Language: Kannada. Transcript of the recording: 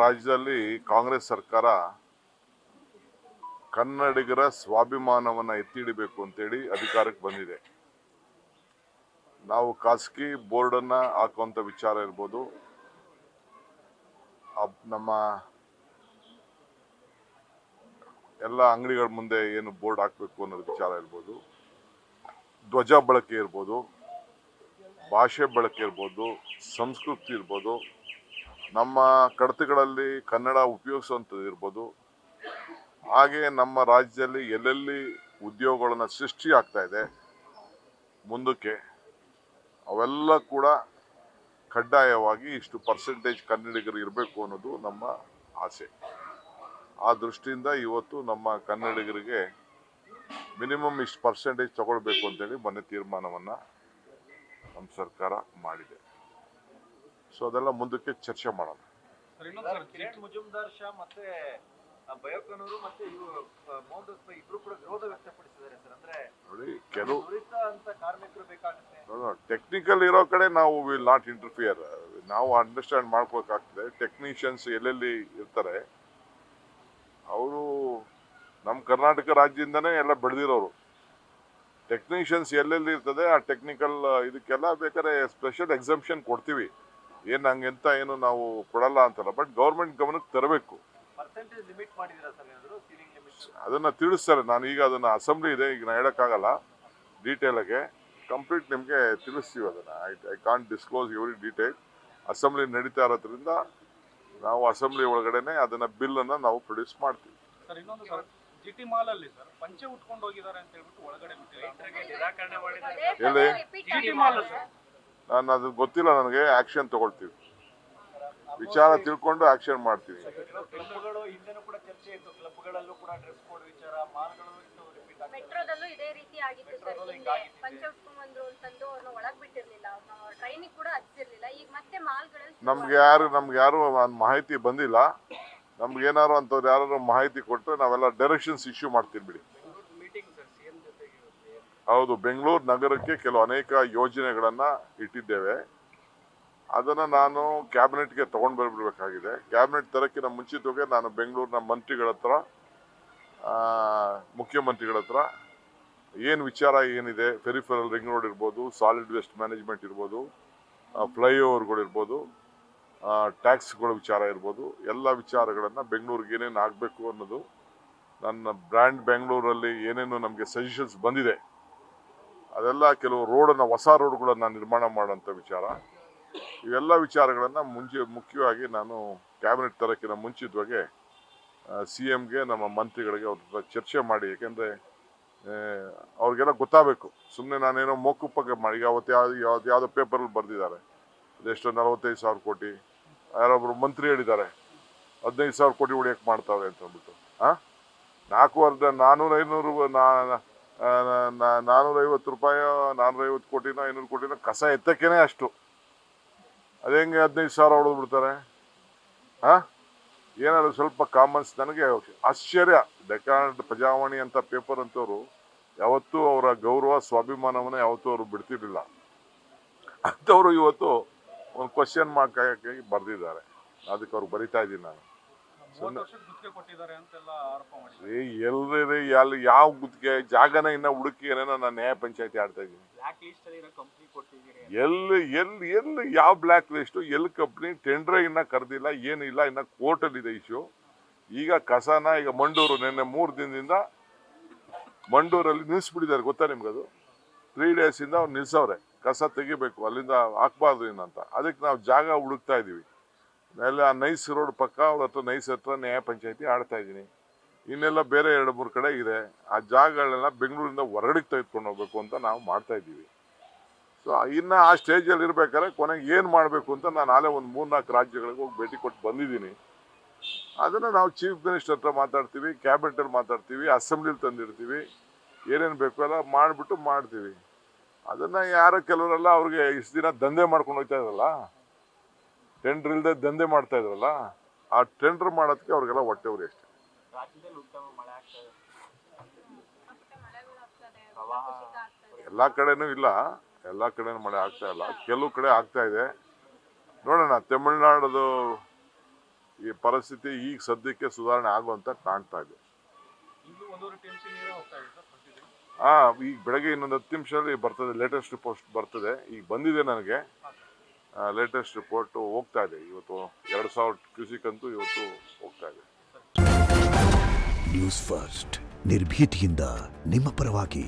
ರಾಜ್ಯದಲ್ಲಿ ಕಾಂಗ್ರೆಸ್ ಸರ್ಕಾರ ಕನ್ನಡಿಗರ ಸ್ವಾಭಿಮಾನವನ್ನು ಎತ್ತಿ ಹಿಡಿಬೇಕು ಅಂತೇಳಿ ಅಧಿಕಾರಕ್ಕೆ ಬಂದಿದೆ. ನಾವು ಖಾಸಗಿ ಬೋರ್ಡನ್ನು ಹಾಕುವಂಥ ವಿಚಾರ ಇರ್ಬೋದು, ನಮ್ಮ ಎಲ್ಲ ಅಂಗಡಿಗಳ ಮುಂದೆ ಏನು ಬೋರ್ಡ್ ಹಾಕಬೇಕು ಅನ್ನೋದು ವಿಚಾರ ಇರ್ಬೋದು, ಧ್ವಜ ಬಳಕೆ ಇರ್ಬೋದು, ಭಾಷೆ ಬಳಕೆ ಇರ್ಬೋದು, ಸಂಸ್ಕೃತಿ ಇರ್ಬೋದು, ನಮ್ಮ ಕಡತಗಳಲ್ಲಿ ಕನ್ನಡ ಉಪಯೋಗಿಸುವಂಥದ್ದು ಇರ್ಬೋದು, ಹಾಗೆ ನಮ್ಮ ರಾಜ್ಯದಲ್ಲಿ ಎಲ್ಲೆಲ್ಲಿ ಉದ್ಯೋಗಗಳನ್ನು ಸೃಷ್ಟಿ ಆಗ್ತಾ ಇದೆ ಮುಂದಕ್ಕೆ ಅವೆಲ್ಲ ಕೂಡ ಕಡ್ಡಾಯವಾಗಿ ಇಷ್ಟು ಪರ್ಸೆಂಟೇಜ್ ಕನ್ನಡಿಗರು ಇರಬೇಕು ಅನ್ನೋದು ನಮ್ಮ ಆಸೆ. ಆ ದೃಷ್ಟಿಯಿಂದ ಇವತ್ತು ನಮ್ಮ ಕನ್ನಡಿಗರಿಗೆ ಮಿನಿಮಮ್ ಇಷ್ಟು ಪರ್ಸೆಂಟೇಜ್ ತಗೊಳ್ಬೇಕು ಅಂತೇಳಿ ಮೊನ್ನೆ ತೀರ್ಮಾನವನ್ನು ನಮ್ಮ ಸರ್ಕಾರ ಮಾಡಿದೆ. ಸೊ ಅದೆಲ್ಲ ಮುಂದಕ್ಕೆ ಚರ್ಚೆ ಮಾಡೋಣ. ಕಿರಣ್ ಮುಜುಮ್ದಾರ್ ಶಾ ಮತ್ತೆ ಬಯೋಕನೂರು ಮತ್ತೆ ಇಬ್ರು ಕೂಡ ವಿರೋಧ ವ್ಯಕ್ತಪಡಿಸಿದ್ದಾರೆ ಸರ್. ಅಂದ್ರೆ ನೋಡಿ, ಕೆಲವು ನುರಿತ ಅಂತ ಕಾರ್ಮಿಕರು ಬೇಕಾಗುತ್ತೆ. ಟೆಕ್ನಿಕಲ್ ಇರೋ ಕಡೆ ನಾವು ವಿಲ್ ನಾಟ್ ಇಂಟರ್ಫಿಯರ್. ನಾವು ಅಂಡರ್ಸ್ಟ್ಯಾಂಡ್ ಮಾಡ್ಕೋಬೇಕಾಗ್ತದೆ. ಟೆಕ್ನಿಷಿಯನ್ಸ್ ಎಲ್ಲೆಲ್ಲಿ ಇರ್ತಾರೆ ಅವರು ನಮ್ಮ ಕರ್ನಾಟಕ ರಾಜ್ಯದಿಂದನೇ ಎಲ್ಲ ಬೆಳೆದಿರೋರು. ಟೆಕ್ನಿಷಿಯನ್ಸ್ ಎಲ್ಲೆಲ್ಲಿ ಇರ್ತದೆ ಆ ಟೆಕ್ನಿಕಲ್ ಇದಕ್ಕೆಲ್ಲ ಬೇಕಾದ್ರೆ ಸ್ಪೆಷಲ್ ಎಕ್ಸಂಪ್ಷನ್ ಕೊಡ್ತೀವಿ. ಏನು ಹಂಗೆಂತ ಏನು ನಾವು ಕೊಡಲ್ಲ ಅಂತಲ್ಲ, ಬಟ್ ಗೌರ್ಮೆಂಟ್ ಗಮನಕ್ಕೆ ತರಬೇಕು. ಅದನ್ನ ತಿಳಿಸ್ತಾರೆ. ನಾನು ಈಗ ಅದನ್ನ ಅಸೆಂಬ್ಲಿ ಇದೆ, ಈಗ ನಾನು ಹೇಳೋಕ್ಕಾಗಲ್ಲ ಡೀಟೇಲಾಗೆ. ಕಂಪ್ಲೀಟ್ ನಿಮಗೆ ತಿಳಿಸ್ತೀವಿ ಅದನ್ನ. I can't disclose every detail. Assembly ನಡೀತಾ ಇರೋದ್ರಿಂದ ನಾವು ಅಸೆಂಬ್ಲಿ ಒಳಗಡೆನೆ ಅದನ್ನ ಬಿಲ್ ಅನ್ನ ನಾವು ಪ್ರೊಡ್ಯೂಸ್ ಮಾಡ್ತೀವಿ. ಸರ್, ಇನ್ನೊಂದು ಸರ್, ಜಿಟಿ ಮಾಲ್ ಅಲ್ಲಿ ಸರ್ ಪಂಚೆ ಉಟ್ಕೊಂಡು ಹೋಗಿದ್ದಾರೆ ಅಂತ ಹೇಳ್ಬಿಟ್ಟು ಒಳಗಡೆ ನಾನು ಅದು ಗೊತ್ತಿಲ್ಲ, ನನಗೆ ಆಕ್ಷನ್ ತಗೊಳ್ತೀವಿ. ವಿಚಾರ ತಿಳ್ಕೊಂಡು ಆಕ್ಷನ್ ಮಾಡ್ತೀವಿ. ಮೆಟ್ರೋದಲ್ಲೂ ಇದೇ ರೀತಿ ಆಗಿತ್ತು ಸರ್. ಪಂಚ ಉಟ್ಕೊಂಡ್ಬಂದ್ರು ಅಂತಂದು ಅವ್ರನ್ನ ಒಳಗ್ ಬಿಟ್ಟಿರ್ಲಿಲ್ಲ, ಟ್ರೈನಿಗೆ ಕೂಡ ಹಚ್ಚಿರ್ಲಿಲ್ಲ. ಈಗ ಮತ್ತೆ ಮಾಲ್ಗಳಲ್ಲಿ ನಮ್ಗೆ ಯಾರು ಮಾಹಿತಿ ಬಂದಿಲ್ಲ. ನಮ್ಗೆ ಏನಾರು ಅಂತವ್ರು ಯಾರು ಮಾಹಿತಿ ಕೊಟ್ಟರೆ ನಾವೆಲ್ಲ ಡೈರೆಕ್ಷನ್ಸ್ ಇಶ್ಯೂ ಮಾಡ್ತೀವಿ ಬಿಡಿ. ಹೌದು, ಬೆಂಗಳೂರು ನಗರಕ್ಕೆ ಕೆಲವು ಅನೇಕ ಯೋಜನೆಗಳನ್ನ ಇಟ್ಟಿದ್ದೇವೆ. ಅದನ್ನ ನಾನು ಕ್ಯಾಬಿನೆಟ್ಗೆ ತಗೊಂಡು ಬರ್ಬಿಡ್ಬೇಕಾಗಿದೆ. ಕ್ಯಾಬಿನೆಟ್ ತರಕ್ಕಿಂತ ಮುಂಚಿತವಾಗಿ ನಾನು ಬೆಂಗಳೂರಿನ ಮಂತ್ರಿಗಳ ಹತ್ರ, ಮುಖ್ಯಮಂತ್ರಿಗಳ ಹತ್ರ ಏನು ವಿಚಾರ ಏನಿದೆ, ಪೆರಿಫೆರಲ್ ರಿಂಗ್ ರೋಡ್ ಇರ್ಬೋದು, ಸಾಲಿಡ್ ವೇಸ್ಟ್ ಮ್ಯಾನೇಜ್ಮೆಂಟ್ ಇರ್ಬೋದು, ಫ್ಲೈಓವರ್ಗಳು ಇರ್ಬೋದು, ಟ್ಯಾಕ್ಸ್ಗಳ ವಿಚಾರ ಇರ್ಬೋದು, ಎಲ್ಲ ವಿಚಾರಗಳನ್ನು ಬೆಂಗಳೂರಿಗೆ ಏನೇನು ಆಗಬೇಕು ಅನ್ನೋದು, ನನ್ನ ಬ್ರ್ಯಾಂಡ್ ಬೆಂಗಳೂರಲ್ಲಿ ಏನೇನು ನಮಗೆ ಸಜೆಷನ್ಸ್ ಬಂದಿದೆ ಅದೆಲ್ಲ, ಕೆಲವು ರೋಡನ್ನು, ಹೊಸ ರೋಡ್ಗಳನ್ನು ನಿರ್ಮಾಣ ಮಾಡೋಂಥ ವಿಚಾರ, ಇವೆಲ್ಲ ವಿಚಾರಗಳನ್ನು ಮುಖ್ಯವಾಗಿ ನಾನು ಕ್ಯಾಬಿನೆಟ್ ತರಕ್ಕಿಂತ ಮುಂಚಿತವಾಗಿ CMಗೆ, ನಮ್ಮ ಮಂತ್ರಿಗಳಿಗೆ ಅವ್ರ ಹತ್ರ ಚರ್ಚೆ ಮಾಡಿ. ಯಾಕೆಂದರೆ ಅವ್ರಿಗೆಲ್ಲ ಗೊತ್ತಾಗಬೇಕು. ಸುಮ್ಮನೆ ನಾನೇನೋ ಮೋಕುಪ್ಪಗೆ ಮಾಡಿ, ಅವತ್ತು ಯಾವುದೋ ಪೇಪರಲ್ಲಿ ಬರೆದಿದ್ದಾರೆ ಅದೆಷ್ಟು 45,000 ಕೋಟಿ, ಯಾರೊಬ್ಬರು ಮಂತ್ರಿ ಹೇಳಿದ್ದಾರೆ 15,000 ಕೋಟಿ ಹೊಡಿಯೋಕೆ ಮಾಡ್ತಾವೆ ಅಂತ ಅಂದ್ಬಿಟ್ಟು. 450 ರೂಪಾಯಿ, 450 ಕೋಟಿನೋ 500 ಕೋಟಿನೋ ಕಸ ಎತ್ತಕ್ಕೇನೆ ಅಷ್ಟು. ಅದೇ ಹೆಂಗೆ 15,000 ಹೊಡೆದು ಬಿಡ್ತಾರೆ? ಏನಾದ್ರು ಸ್ವಲ್ಪ ಕಾಮನ್ಸ್. ನನಗೆ ಆಶ್ಚರ್ಯ. ಡೆಕಾನ್ ಪ್ರಜಾವಾಣಿ ಅಂತ ಪೇಪರ್ ಅಂತವರು ಯಾವತ್ತೂ ಅವರ ಗೌರವ ಸ್ವಾಭಿಮಾನವನ್ನು ಯಾವತ್ತೂ ಅವರು ಬಿಡ್ತಿರ್ಲಿಲ್ಲ. ಅಂಥವ್ರು ಇವತ್ತು ಒಂದು ಕ್ವಶನ್ ಮಾರ್ಕ್ ಆಗಿ ಬರೆದಿದ್ದಾರೆ. ಅದಕ್ಕೆ ಅವ್ರು ಬರಿತಾ ಇದ್ದೀನಿ ನಾನು. ಎಲ್ರಿ ಅಲ್ಲಿ ಯಾವ ಗುತ್ತಿಗೆ ಜಾಗನ ಇನ್ನ ಹುಡುಕಿ ಏನೇನೋ ನಾನು ನ್ಯಾಯ ಪಂಚಾಯತಿ ಆಡ್ತಾ ಇದ್ದೀನಿ. ಎಲ್ಲಿ ಯಾವ ಬ್ಲ್ಯಾಕ್ ಲಿಸ್ಟು, ಎಲ್ಲಿ ಕಂಪ್ನಿ ಟೆಂಡರ್ ಇನ್ನ ಕರೆದಿಲ್ಲ, ಏನಿಲ್ಲ, ಇನ್ನ ಕೋರ್ಟಲ್ಲಿ ಇದೆ ಇಶ್ಯೂ. ಈಗ ಕಸನ ಈಗ ಮಂಡೂರು ನಿನ್ನೆ 3 ದಿನದಿಂದ ಮಂಡೂರಲ್ಲಿ ನಿಲ್ಲಿಸ್ಬಿಟ್ಟಿದ್ದಾರೆ. ಗೊತ್ತಾ ನಿಮ್ಗದು? 3 ಡೇಸಿಂದ ಅವ್ರು ನಿಲ್ಸವ್ರೆ. ಕಸ ತೆಗಿಬೇಕು, ಅಲ್ಲಿಂದ ಹಾಕ್ಬಾರ್ದು ಇನ್ನಂತ. ಅದಕ್ಕೆ ನಾವು ಜಾಗ ಹುಡುಕ್ತಾ ಇದ್ದೀವಿ. ಎಲ್ಲ ನೈಸ್ ರೋಡ್ ಪಕ್ಕ ಅವ್ರ ಹತ್ರ, ನೈಸ್ ಹತ್ರ ನ್ಯಾಯ ಪಂಚಾಯತಿ ಆಡ್ತಾ ಇದ್ದೀನಿ. ಇನ್ನೆಲ್ಲ ಬೇರೆ 2-3 ಕಡೆ ಇದೆ. ಆ ಜಾಗಗಳನ್ನೆಲ್ಲ ಬೆಂಗಳೂರಿಂದ ಹೊರಗಡೆಗೆ ತೆಗೆದುಕೊಂಡು ಹೋಗ್ಬೇಕು ಅಂತ ನಾವು ಮಾಡ್ತಾ ಇದ್ದೀವಿ. ಸೊ ಇನ್ನು ಆ ಸ್ಟೇಜಲ್ಲಿ ಇರ್ಬೇಕಾದ್ರೆ ಕೊನೆಗೆ ಏನು ಮಾಡಬೇಕು ಅಂತ ನಾನು ನಾಳೆ ಒಂದು 3-4 ರಾಜ್ಯಗಳಿಗೆ ಹೋಗಿ ಭೇಟಿ ಕೊಟ್ಟು ಬಂದಿದ್ದೀನಿ. ಅದನ್ನು ನಾವು ಚೀಫ್ ಮಿನಿಸ್ಟರ್ ಹತ್ರ ಮಾತಾಡ್ತೀವಿ, ಕ್ಯಾಬಿನೆಟಲ್ಲಿ ಮಾತಾಡ್ತೀವಿ, ಅಸೆಂಬ್ಲಿಲಿ ತಂದಿರ್ತೀವಿ. ಏನೇನು ಬೇಕು ಎಲ್ಲ ಮಾಡಿಬಿಟ್ಟು ಮಾಡ್ತೀವಿ. ಅದನ್ನು ಯಾರೋ ಕೆಲವರೆಲ್ಲ ಅವ್ರಿಗೆ ಇಷ್ಟು ದಿನ ದಂಧೆ ಮಾಡ್ಕೊಂಡು ಹೋಗ್ತಾ ಇದ್ರಲ್ಲ, ಟೆಂಡರ್ ಇಲ್ಲದೆ ದಂಧೆ ಮಾಡ್ತಾ ಇದ್ರಲ್ಲ, ಆ ಟೆಂಡರ್ ಮಾಡೋದಕ್ಕೆ ಅವ್ರಿಗೆಲ್ಲ ಹೊಟ್ಟೆ ಉರಿ ಅಷ್ಟೇ. ಎಲ್ಲ ಕಡೆನೂ ಇಲ್ಲ, ಎಲ್ಲ ಕಡೆನೂ ಮಳೆ ಆಗ್ತಾ ಇಲ್ಲ. ಕೆಲವು ಕಡೆ ಆಗ್ತಾ ಇದೆ. ನೋಡೋಣ. ತಮಿಳ್ನಾಡದು ಈ ಪರಿಸ್ಥಿತಿ ಈಗ ಸದ್ಯಕ್ಕೆ ಸುಧಾರಣೆ ಆಗುವಂತ ಕಾಣ್ತಾ ಇದೆ. ಈಗಲೂ 1.5 TMC ನೀರೇ ಹೋಗ್ತಾ ಇದೆ ಸರ್ ಪ್ರತಿದಿನ. ಈಗ ಬೆಳಗ್ಗೆ ಇನ್ನೊಂದು 10 ನಿಮಿಷದಲ್ಲಿ ಬರ್ತದೆ, ಲೇಟೆಸ್ಟ್ ರಿಪೋರ್ಟ್ ಬರ್ತದೆ. ಈಗ ಬಂದಿದೆ ನನಗೆ ಲೇಟೆಸ್ಟ್ ರಿಪೋರ್ಟ್ ಹೋಗ್ತಾ ಇದೆ. ಇವತ್ತು 2000 ಕ್ಯೂಸಿಕ್ ಅಂತೂ ಇವತ್ತು ಹೋಗ್ತಾ ಇದೆ. ನ್ಯೂಸ್ ಫಸ್ಟ್ ನಿರ್ಭೀತಿಯಿಂದ ನಿಮ್ಮ ಪರವಾಗಿ.